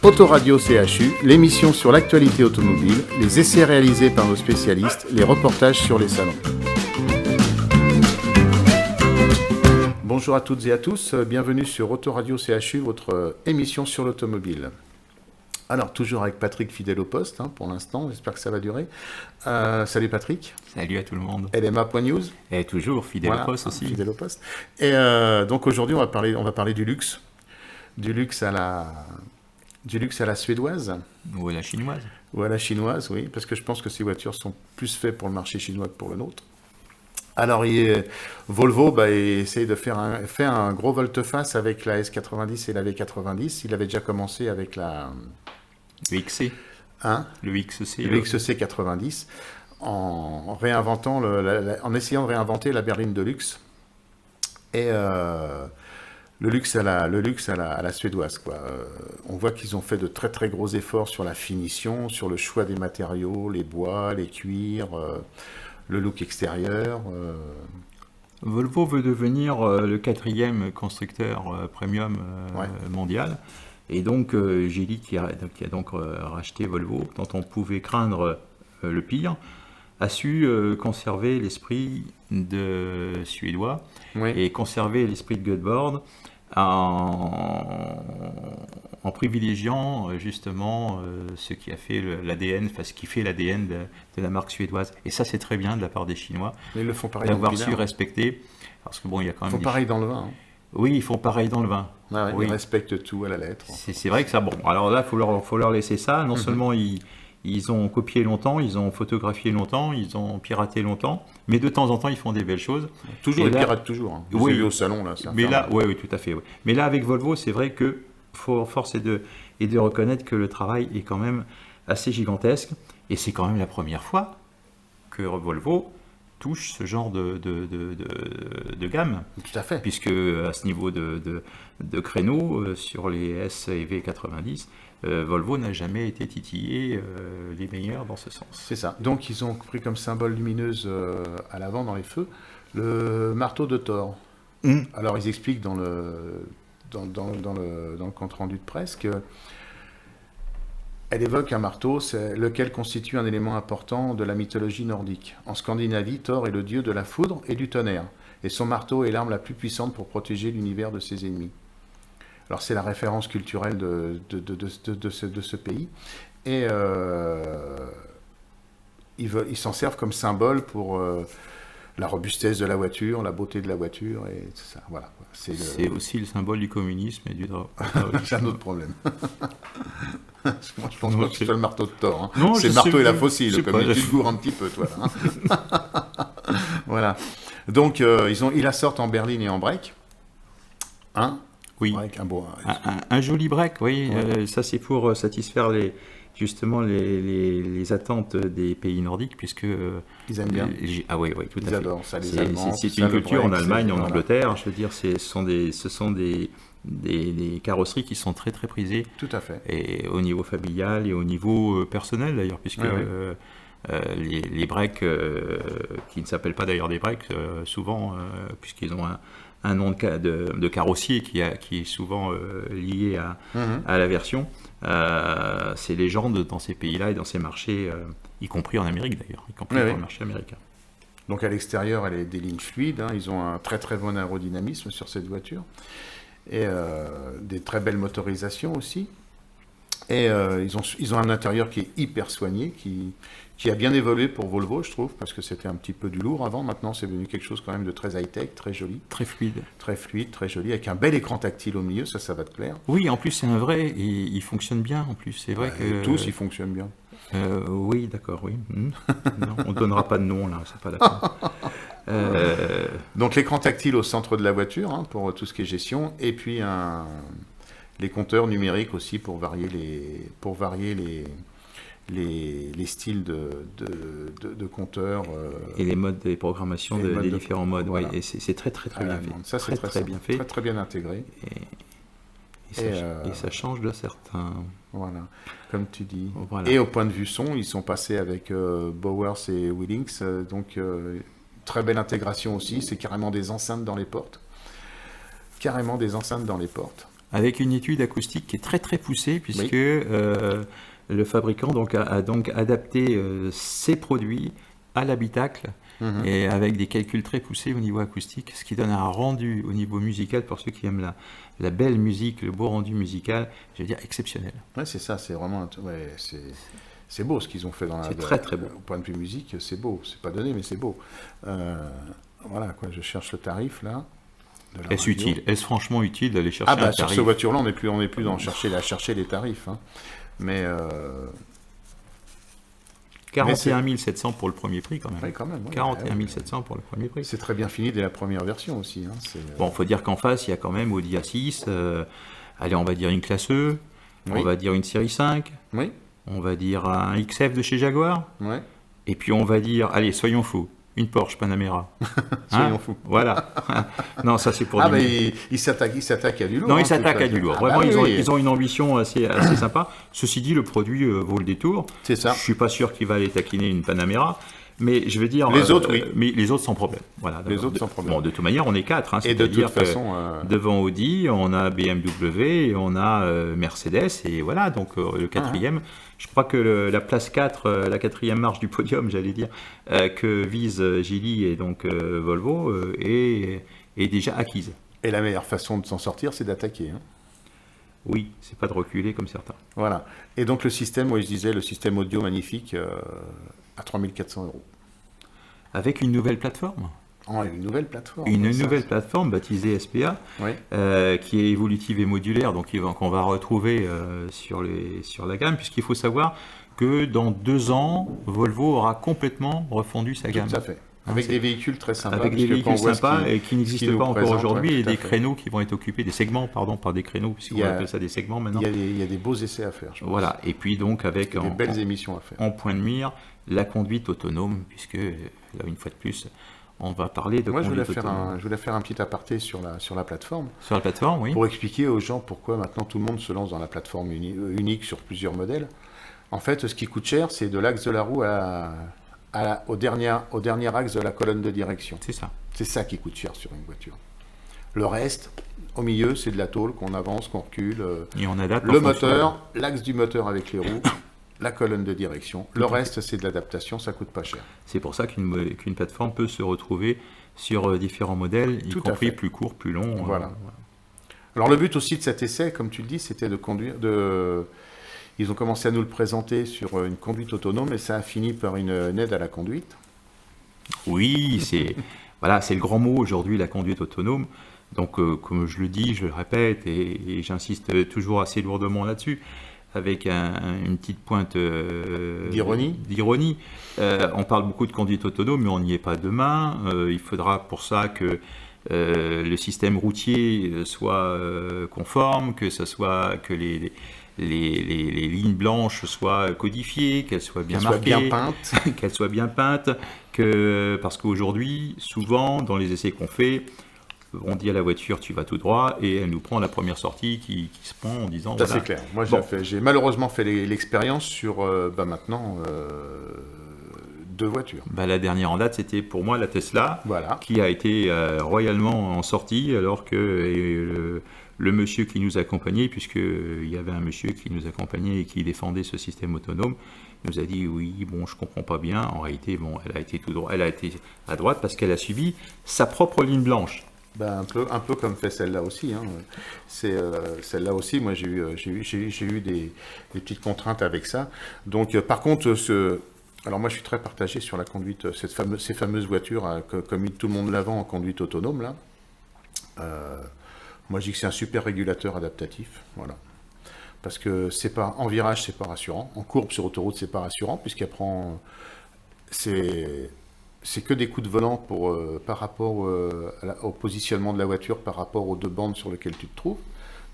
Autoradio CHU, l'émission sur l'actualité automobile, les essais réalisés par nos spécialistes, les reportages sur les salons. Bonjour à toutes et à tous, bienvenue sur Autoradio CHU, votre émission sur l'automobile. Alors, toujours avec Patrick fidèle au poste, pour l'instant, j'espère que ça va durer. Salut Patrick. Salut à tout le monde. LMA.news. Et toujours fidèle au poste aussi. Fidèle au poste. Et donc aujourd'hui, on va parler du luxe. Du luxe à la suédoise. Ou à la chinoise. Ou à la chinoise, oui, parce que je pense que ces voitures sont plus faites pour le marché chinois que pour le nôtre. Alors, Volvo essaye de faire un gros volte-face avec la S90 et la V90. Il avait déjà commencé avec la... Le XC. Le XC. Le XC 90, en essayant de réinventer la berline de luxe. Et le luxe à la suédoise, quoi. On voit qu'ils ont fait de très très gros efforts sur la finition, sur le choix des matériaux, les bois, les cuirs, le look extérieur. Volvo veut devenir le 4e constructeur premium mondial. Et donc Geely, qui a donc racheté Volvo, dont on pouvait craindre le pire, a su conserver l'esprit de suédois et conserver l'esprit de Göteborg en privilégiant justement ce qui a fait l'ADN, ce qui fait l'ADN de la marque suédoise. Et ça, c'est très bien de la part des Chinois. Mais ils le font pareil d'avoir su respecter, parce que bon, il y a quand même. Ils font pareil dans le vin. Oui, ils font pareil dans le vin. Ah oui. Ils respectent tout à la lettre. C'est vrai que ça, bon, alors là, il faut leur laisser ça. Non seulement ils ont copié longtemps, ils ont photographié longtemps, ils ont piraté longtemps, mais de temps en temps, ils font des belles choses. Toujours, ils piratent toujours. Vous avez vu au salon, là. Mais là, oui, tout à fait. Oui. Mais là, avec Volvo, c'est vrai que force est de reconnaître que le travail est quand même assez gigantesque. Et c'est quand même la première fois que Volvo touche ce genre de gamme. Tout à fait. Puisque à ce niveau de créneau, sur les S et V90, Volvo n'a jamais été titillé les meilleurs dans ce sens. C'est ça. Donc ils ont pris comme symbole lumineuse à l'avant dans les feux le marteau de Thor. Alors ils expliquent dans le compte rendu de presse que elle évoque un marteau, lequel constitue un élément important de la mythologie nordique. En Scandinavie, Thor est le dieu de la foudre et du tonnerre, et son marteau est l'arme la plus puissante pour protéger l'univers de ses ennemis. Alors c'est la référence culturelle de ce pays, et ils s'en servent comme symbole pour la robustesse de la voiture, la beauté de la voiture, et tout ça. Voilà. C'est aussi le symbole du communisme et du droit. C'est un autre problème. Moi, je pense pas que c'est le marteau de Thor. Non, c'est le marteau et la fossile, comme tu te gourres un petit peu, toi. Voilà. Donc, ils la sortent en berline et en break. Oui. Break, un joli break, oui. Ouais. Ça, c'est pour satisfaire justement les attentes des pays nordiques, puisque ils aiment bien. Oui, tout à fait. Ils adorent ça, les Allemands. C'est une culture en Allemagne, en Angleterre. Je veux dire, ce sont des carrosseries qui sont très très prisées. Tout à fait. Et au niveau familial et au niveau personnel d'ailleurs, puisque les breaks qui ne s'appellent pas d'ailleurs des breaks, souvent, puisqu'ils ont un nom de carrossier qui est souvent lié à la version. C'est légende dans ces pays-là et dans ces marchés, y compris en Amérique d'ailleurs, y compris dans le marché américain. Donc à l'extérieur, elle est des lignes fluides, ils ont un très très bon aérodynamisme sur cette voiture, et des très belles motorisations aussi. Et ils ont un intérieur qui est hyper soigné, qui a bien évolué pour Volvo, je trouve, parce que c'était un petit peu du lourd avant. Maintenant, c'est devenu quelque chose quand même de très high-tech, très joli. Très fluide. Très fluide, très joli, avec un bel écran tactile au milieu, ça va te plaire. Oui, en plus, c'est un vrai, et il fonctionne bien, en plus. C'est vrai que... Tous, ils fonctionnent bien. Oui, d'accord, oui. Non, on ne donnera pas de nom, là, c'est pas la peine. Donc, l'écran tactile au centre de la voiture, pour tout ce qui est gestion, et puis les compteurs numériques aussi pour varier les styles de compteurs. Et les modes de programmation des différents modes. Voilà. Et c'est très très bien fait. Ça, c'est très bien fait. Très très bien intégré. Et ça change de certains... Voilà, comme tu dis. Voilà. Et au point de vue son, ils sont passés avec Bowers et Willings, donc très belle intégration aussi, c'est carrément des enceintes dans les portes. avec une étude acoustique qui est très très poussée, puisque le fabricant a donc adapté ses produits à l'habitacle, et avec des calculs très poussés au niveau acoustique, ce qui donne un rendu au niveau musical, pour ceux qui aiment la belle musique, le beau rendu musical, je veux dire exceptionnel. Ouais, c'est ça, c'est vraiment... c'est beau ce qu'ils ont fait dans la... C'est très très beau. Au point de vue musique, c'est beau. C'est pas donné, mais c'est beau. Voilà, quoi, je cherche le tarif, là. Est-ce utile? Est-ce franchement utile d'aller chercher un tarif? Sur ce voiture-là, on n'est plus dans chercher les tarifs. Hein. Mais... 41 700 pour le premier prix quand même. Oui, quand même. 41 700 pour le premier prix. C'est très bien fini dès la première version aussi. Hein. Bon, il faut dire qu'en face, il y a quand même Audi A6, allez, on va dire une classe E, on va dire une série 5, on va dire un XF de chez Jaguar, et puis on va dire, allez, soyons fous, une Porsche Panamera. Soyons fous. Voilà. Non, ça c'est pour il s'attaque à du lourd. Non, il s'attaque à du lourd. Vraiment, ils ont une ambition assez sympa. Ceci dit, le produit vaut le détour. C'est ça. Je suis pas sûr qu'il va aller taquiner une Panamera, mais je veux dire... Les autres, oui. Mais les autres sans problème. Voilà, les autres sans problème. Bon, de toute manière, on est 4. Hein, et de toute façon... devant Audi, on a BMW, et on a Mercedes, et voilà, donc le quatrième... Je crois que la place 4, la quatrième marche du podium, j'allais dire, que vise Geely et donc Volvo, est déjà acquise. Et la meilleure façon de s'en sortir, c'est d'attaquer. Hein. Oui, c'est pas de reculer comme certains. Voilà. Et donc le système, je disais, le système audio magnifique à 3 400 €. Avec une nouvelle plateforme. Une nouvelle plateforme. Une nouvelle plateforme baptisée SPA, qui est évolutive et modulaire, donc qu'on va retrouver sur la gamme, puisqu'il faut savoir que dans 2 ans, Volvo aura complètement refondu sa gamme. Tout à fait. Avec des véhicules très sympas. Avec des véhicules sympas et qui n'existent pas encore aujourd'hui, et des créneaux qui vont être occupés, des segments, pardon, pas des créneaux, puisqu'on appelle ça des segments maintenant. Il y a des beaux essais à faire, je pense. Voilà, et puis donc avec des belles émissions à faire. En point de mire, la conduite autonome, puisque là, une fois de plus, on va parler de conduite autonome. Je voulais faire un petit aparté sur la plateforme. Sur la plateforme, oui. Pour expliquer aux gens pourquoi maintenant tout le monde se lance dans la plateforme unique sur plusieurs modèles. En fait, ce qui coûte cher, c'est de l'axe de la roue au dernier axe de la colonne de direction. C'est ça. C'est ça qui coûte cher sur une voiture. Le reste, au milieu, c'est de la tôle qu'on avance, qu'on recule. Et on adapte le moteur, l'axe du moteur avec les roues, la colonne de direction. Le reste, c'est de l'adaptation, ça coûte pas cher. C'est pour ça qu'une plateforme peut se retrouver sur différents modèles, y compris plus courts, plus longs. Voilà. Alors le but aussi de cet essai, comme tu le dis, c'était de conduire... Ils ont commencé à nous le présenter sur une conduite autonome et ça a fini par une aide à la conduite. Oui, c'est le grand mot aujourd'hui, la conduite autonome. Donc, comme je le dis, je le répète et j'insiste toujours assez lourdement là-dessus, avec une petite pointe d'ironie. On parle beaucoup de conduite autonome, mais on n'y est pas demain. Il faudra pour ça que le système routier soit conforme, que les lignes blanches soient codifiées, qu'elles soient bien marquées, qu'elles soient bien peintes, parce qu'aujourd'hui, souvent, dans les essais qu'on fait, on dit à la voiture, tu vas tout droit, et elle nous prend la première sortie qui se prend en disant... Ça, c'est clair. Moi, j'ai malheureusement fait l'expérience sur, maintenant, 2 voitures. La dernière en date, c'était pour moi la Tesla, qui a été royalement en sortie, alors que... Le monsieur qui nous accompagnait, puisqu'il y avait un monsieur qui nous accompagnait et qui défendait ce système autonome, nous a dit oui, bon, je comprends pas bien. En réalité, bon, elle a été tout droit, elle a été à droite parce qu'elle a suivi sa propre ligne blanche. Un peu comme fait celle-là aussi. Hein. Celle-là aussi, moi j'ai eu des petites contraintes avec ça. Donc, par contre, alors moi je suis très partagé sur la conduite, ces fameuses voitures, comme tout le monde la vend en conduite autonome là. Moi, je dis que c'est un super régulateur adaptatif, voilà. Parce que en virage, c'est pas rassurant. En courbe sur autoroute, c'est pas rassurant, puisqu'elle prend... C'est que des coups de volant par rapport au positionnement de la voiture, par rapport aux 2 bandes sur lesquelles tu te trouves.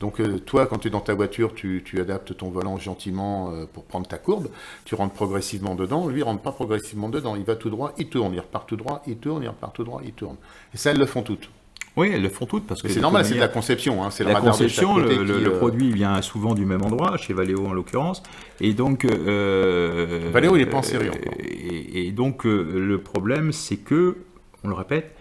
Donc, toi, quand tu es dans ta voiture, tu adaptes ton volant gentiment pour prendre ta courbe. Tu rentres progressivement dedans. Lui, il rentre pas progressivement dedans. Il va tout droit, il tourne. Il repart tout droit, il tourne. Il repart tout droit, il tourne. Et ça, elles le font toutes. Oui, elles le font toutes parce que c'est normal, c'est de la conception. Hein, c'est la conception. Le produit vient souvent du même endroit, chez Valeo en l'occurrence, et donc Valeo il n'est pas en série encore. Et donc le problème, c'est que, on le répète,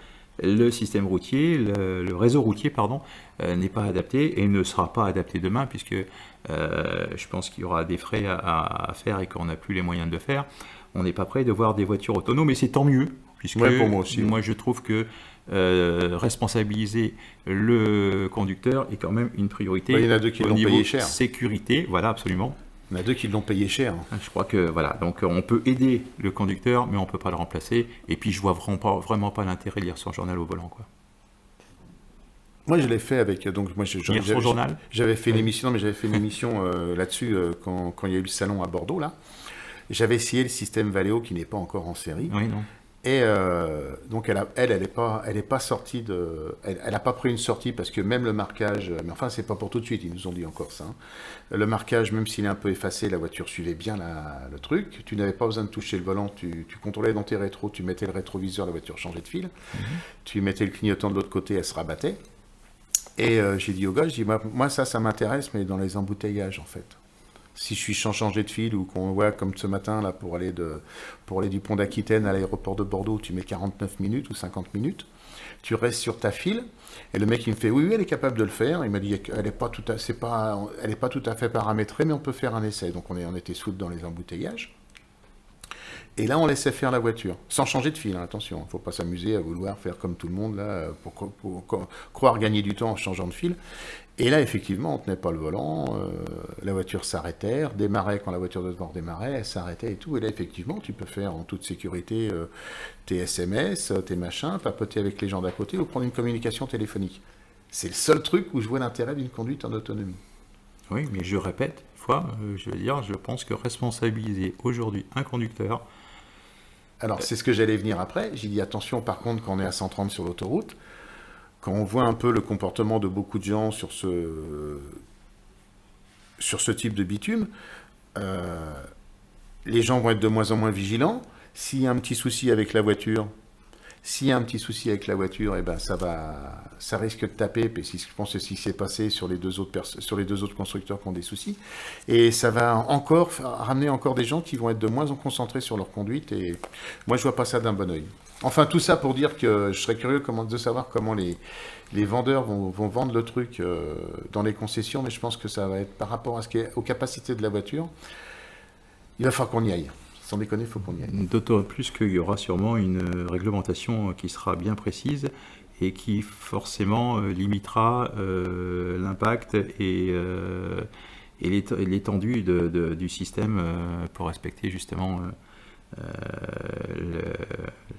le système routier, le réseau routier, pardon, n'est pas adapté et ne sera pas adapté demain, puisque je pense qu'il y aura des frais à faire et qu'on n'a plus les moyens de le faire. On n'est pas prêt de voir des voitures autonomes, et c'est tant mieux, puisque pour moi aussi. Moi je trouve que responsabiliser le conducteur est quand même une priorité. Il y en a deux qui l'ont payé cher. Sécurité, voilà, absolument. Il y en a deux qui l'ont payé cher. Je crois que voilà, donc on peut aider le conducteur, mais on ne peut pas le remplacer. Et puis je vois vraiment pas l'intérêt de lire son journal au volant, quoi. Moi, je l'ai fait avec. Donc, moi, lire son journal. J'avais fait une émission, mais j'avais fait une émission là-dessus quand il y a eu le salon à Bordeaux, là. J'avais essayé le système Valeo qui n'est pas encore en série. Oui, non. Et donc elle est pas sortie de, elle a pas pris une sortie parce que même le marquage, mais enfin c'est pas pour tout de suite, ils nous ont dit encore ça. Hein. Le marquage, même s'il est un peu effacé, la voiture suivait bien le truc. Tu n'avais pas besoin de toucher le volant, tu contrôlais dans tes rétros, tu mettais le rétroviseur, la voiture changeait de fil. Tu mettais le clignotant de l'autre côté, elle se rabattait. Et j'ai dit au gars, je dis moi ça m'intéresse, mais dans les embouteillages en fait. Si je suis changé de fil ou qu'on voit comme ce matin là pour aller du pont d'Aquitaine à l'aéroport de Bordeaux, tu mets 49 minutes ou 50 minutes, tu restes sur ta file et le mec il me fait oui elle est capable de le faire, il m'a dit elle est pas tout à fait paramétrée mais on peut faire un essai. Donc on était soudes dans les embouteillages. Et là, on laissait faire la voiture, sans changer de fil, hein, attention, il ne faut pas s'amuser à vouloir faire comme tout le monde, là, pour croire gagner du temps en changeant de fil. Et là, effectivement, on ne tenait pas le volant, la voiture s'arrêtait, redémarrait quand la voiture de devant redémarrait, elle s'arrêtait et tout. Et là, effectivement, tu peux faire en toute sécurité tes SMS, tes machins, papoter avec les gens d'à côté ou prendre une communication téléphonique. C'est le seul truc où je vois l'intérêt d'une conduite en autonomie. Oui, mais je répète, je pense que responsabiliser aujourd'hui un conducteur... Alors, c'est ce que j'allais venir après. J'ai dit, attention, par contre, quand on est à 130 sur l'autoroute, quand on voit un peu le comportement de beaucoup de gens sur ce type de bitume, les gens vont être de moins en moins vigilants. S'il y a un petit souci avec la voiture, eh ben ça risque de taper. Et je pense que c'est ce qui s'est passé sur les deux autres constructeurs qui ont des soucis. Et ça va ramener encore des gens qui vont être de moins en concentrés sur leur conduite. Et moi, je vois pas ça d'un bon oeil. Enfin, tout ça pour dire que je serais curieux de savoir comment les vendeurs vont vendre le truc dans les concessions. Mais je pense que ça va être par rapport aux capacités de la voiture. Il va falloir qu'on y aille. Sans déconner, il faut qu'on y aille. D'autant plus qu'il y aura sûrement une réglementation qui sera bien précise et qui forcément limitera l'impact et l'étendue du système pour respecter justement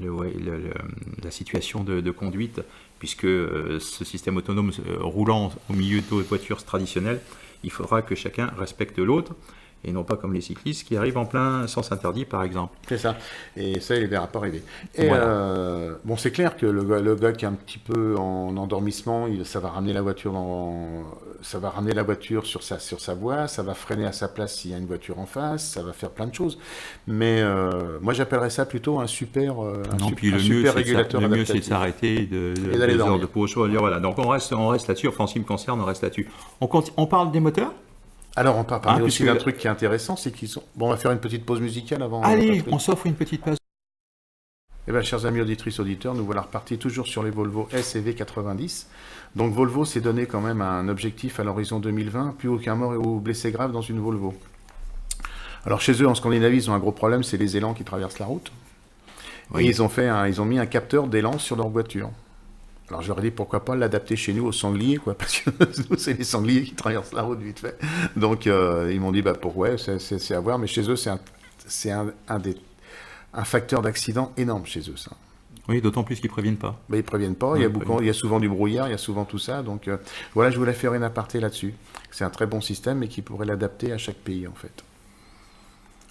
la situation de conduite, puisque ce système autonome roulant au milieu de voitures traditionnelles, il faudra que chacun respecte l'autre. Et non pas comme les cyclistes qui arrivent en plein sens interdit, par exemple. C'est ça. Et ça, il ne verra pas arriver. Et voilà. Bon, c'est clair que le gars qui est un petit peu en endormissement, ça va ramener la voiture sur sa voie, ça va freiner à sa place s'il y a une voiture en face, ça va faire plein de choses. Mais moi, j'appellerais ça plutôt un super régulateur. Le mieux, c'est de s'arrêter et d'aller dormir. Voilà. Donc on reste là-dessus. Enfin, en ce qui me concerne, on reste là-dessus. On parle des moteurs. Alors, on peut parler aussi d'un truc qui est intéressant, c'est qu'ils sont... Bon, on va faire une petite pause musicale avant... Allez, on s'offre une petite pause. Eh bien, chers amis auditrices, auditeurs, nous voilà repartis toujours sur les Volvo S et V90. Donc, Volvo s'est donné quand même un objectif à l'horizon 2020, plus aucun mort ou blessé grave dans une Volvo. Alors, chez eux, en Scandinavie, ils ont un gros problème, c'est les élans qui traversent la route. Oui. Et ils ont mis un capteur d'élan sur leur voiture. Alors je leur ai dit pourquoi pas l'adapter chez nous aux sangliers, quoi, parce que nous c'est les sangliers qui traversent la route vite fait. Donc ils m'ont dit c'est à voir, mais chez eux c'est un facteur d'accident énorme chez eux ça. Oui, d'autant plus qu'ils préviennent pas. Mais ils préviennent pas. Il y a souvent du brouillard, il y a souvent tout ça. Donc voilà, je voulais faire une aparté là-dessus. C'est un très bon système, mais qui pourrait l'adapter à chaque pays en fait.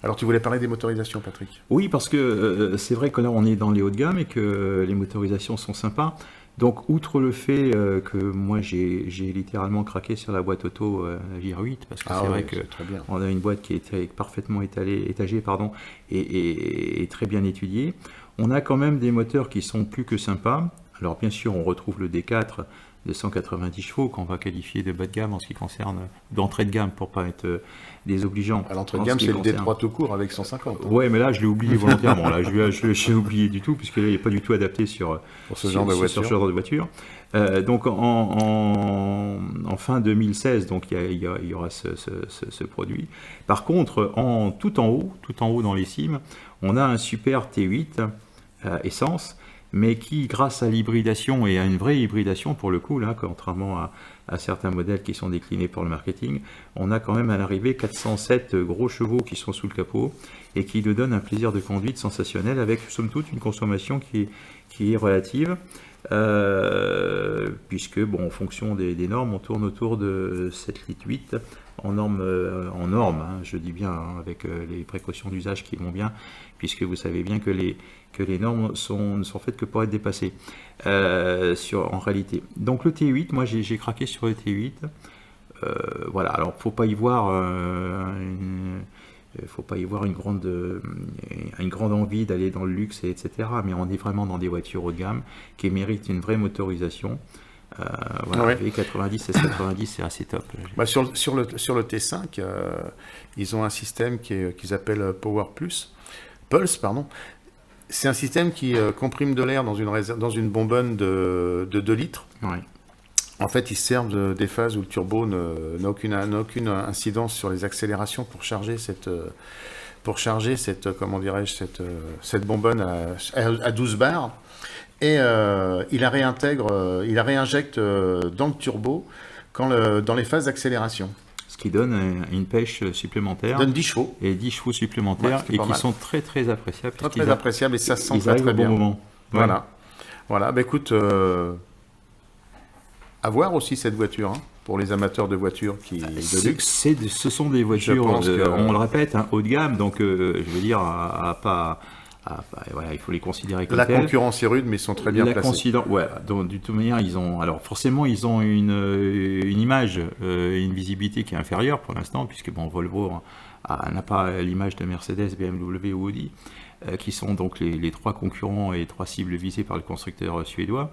Alors, tu voulais parler des motorisations, Patrick? Oui, parce que c'est vrai que là, on est dans les hauts de gamme et que les motorisations sont sympas. Donc, outre le fait que moi, j'ai littéralement craqué sur la boîte auto la GR8, parce que c'est vrai qu'on a une boîte qui est parfaitement étagée et très bien étudiée. On a quand même des moteurs qui sont plus que sympas. Alors, bien sûr, on retrouve le D4 de 190 chevaux qu'on va qualifier de bas de gamme en ce qui concerne, d'entrée de gamme pour pas être désobligeant. À l'entrée de gamme, c'est le D3 tout court avec 150. Ouais, mais là, je l'ai oublié volontairement. Là, je l'ai oublié du tout, puisque là, il n'est pas du tout adapté pour ce genre de voiture. Sur ce genre de voiture. Donc, en fin 2016, donc, il y aura ce produit. Par contre, tout en haut dans les cimes, on a un super T8 essence, mais qui, grâce à l'hybridation et à une vraie hybridation pour le coup, là, contrairement à certains modèles qui sont déclinés pour le marketing, on a quand même à l'arrivée 407 gros chevaux qui sont sous le capot et qui nous donnent un plaisir de conduite sensationnel avec, somme toute, une consommation qui est relative, puisque, bon, en fonction des normes, on tourne autour de 7 litres 8 en norme, hein, je dis bien, hein, avec les précautions d'usage qui vont bien, puisque vous savez bien que les normes ne sont faites que pour être dépassées en réalité. Donc le T8, moi j'ai craqué sur le T8. Voilà, alors faut pas y voir une grande envie d'aller dans le luxe, etc. Mais on est vraiment dans des voitures haut de gamme qui méritent une vraie motorisation. Voilà, ouais. V90 et 90, c'est assez top. Bah sur le T5, ils ont un système qu'ils appellent Pulse, pardon. C'est un système qui comprime de l'air dans une bonbonne de 2 litres. Ouais. En fait, ils servent des phases où le turbo n'a aucune incidence sur les accélérations pour charger cette cette bonbonne à 12 bars. Et il la réinjecte dans le turbo dans les phases d'accélération. Ce qui donne une pêche supplémentaire. Donne 10 chevaux. Et 10 chevaux supplémentaires, et qui sont très très appréciables. Très appréciables, et ça se sent très très bien. Bon moment. Voilà. Voilà, bah écoute, à voir aussi cette voiture, hein, pour les amateurs de voitures de luxe. Ce sont des voitures, on le répète, hein, haut de gamme, donc je veux dire, voilà, il faut les considérer comme telles. La concurrence est rude, mais ils sont très bien placés. Ouais, donc, de toute manière, forcément, ils ont une image, une visibilité qui est inférieure pour l'instant, puisque bon, Volvo n'a pas l'image de Mercedes, BMW ou Audi, qui sont donc les 3 concurrents et 3 cibles visées par le constructeur suédois.